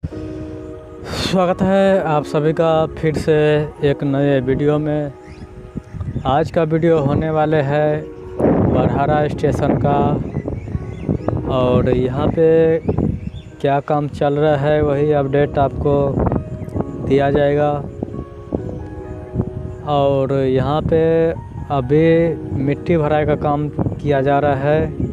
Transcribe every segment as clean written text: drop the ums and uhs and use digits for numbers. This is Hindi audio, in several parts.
स्वागत है आप सभी का फिर से एक नए वीडियो में। आज का वीडियो होने वाले है बरहारा स्टेशन का, और यहाँ पे क्या काम चल रहा है वही अपडेट आपको दिया जाएगा। और यहाँ पे अभी मिट्टी भराई का काम किया जा रहा है।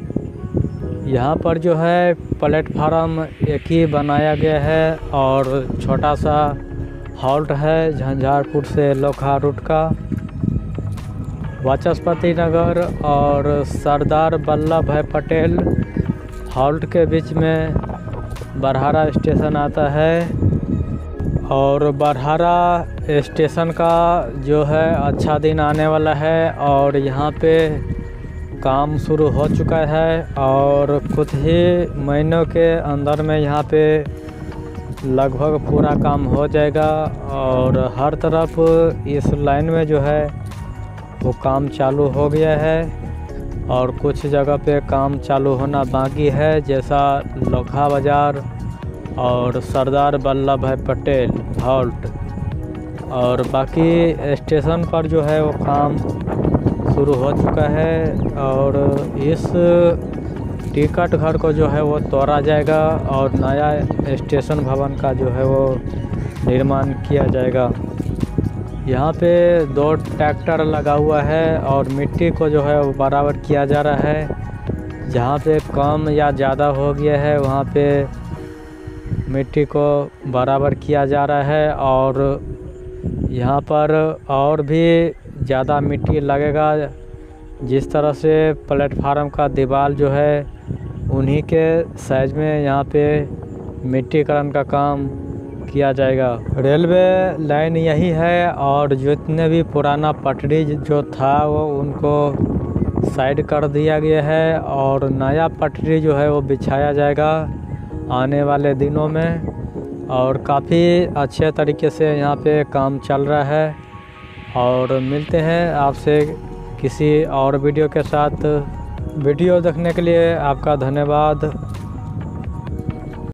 यहाँ पर जो है प्लेटफार्म एक ही बनाया गया है और छोटा सा हॉल्ट है झंझारपुर से लोखा रूट का। वाचस्पति नगर और सरदार वल्लभ भाई पटेल हॉल्ट के बीच में बरहारा स्टेशन आता है। और बरहारा स्टेशन का जो है अच्छा दिन आने वाला है और यहाँ पे काम शुरू हो चुका है और कुछ ही महीनों के अंदर में यहाँ पे लगभग पूरा काम हो जाएगा। और हर तरफ इस लाइन में जो है वो काम चालू हो गया है और कुछ जगह पे काम चालू होना बाकी है, जैसा लोखा बाज़ार और सरदार वल्लभ भाई पटेल हॉल्ट। और बाकी स्टेशन पर जो है वो काम शुरू हो चुका है और इस टिकट घर को जो है वो तोड़ा जाएगा और नया स्टेशन भवन का जो है वो निर्माण किया जाएगा। यहाँ पे 2 ट्रैक्टर लगा हुआ है और मिट्टी को जो है वो बराबर किया जा रहा है। जहाँ पे कम या ज़्यादा हो गया है वहाँ पे मिट्टी को बराबर किया जा रहा है। और यहाँ पर और भी ज़्यादा मिट्टी लगेगा। जिस तरह से प्लेटफार्म का दीवार जो है उन्हीं के साइज में यहाँ पे मिट्टीकरण का काम किया जाएगा। रेलवे लाइन यही है और जितने भी पुराना पटरी जो था वो उनको साइड कर दिया गया है और नया पटरी जो है वो बिछाया जाएगा आने वाले दिनों में। और काफ़ी अच्छे तरीके से यहाँ पे काम चल रहा है। और मिलते हैं आपसे किसी और वीडियो के साथ। वीडियो देखने के लिए आपका धन्यवाद।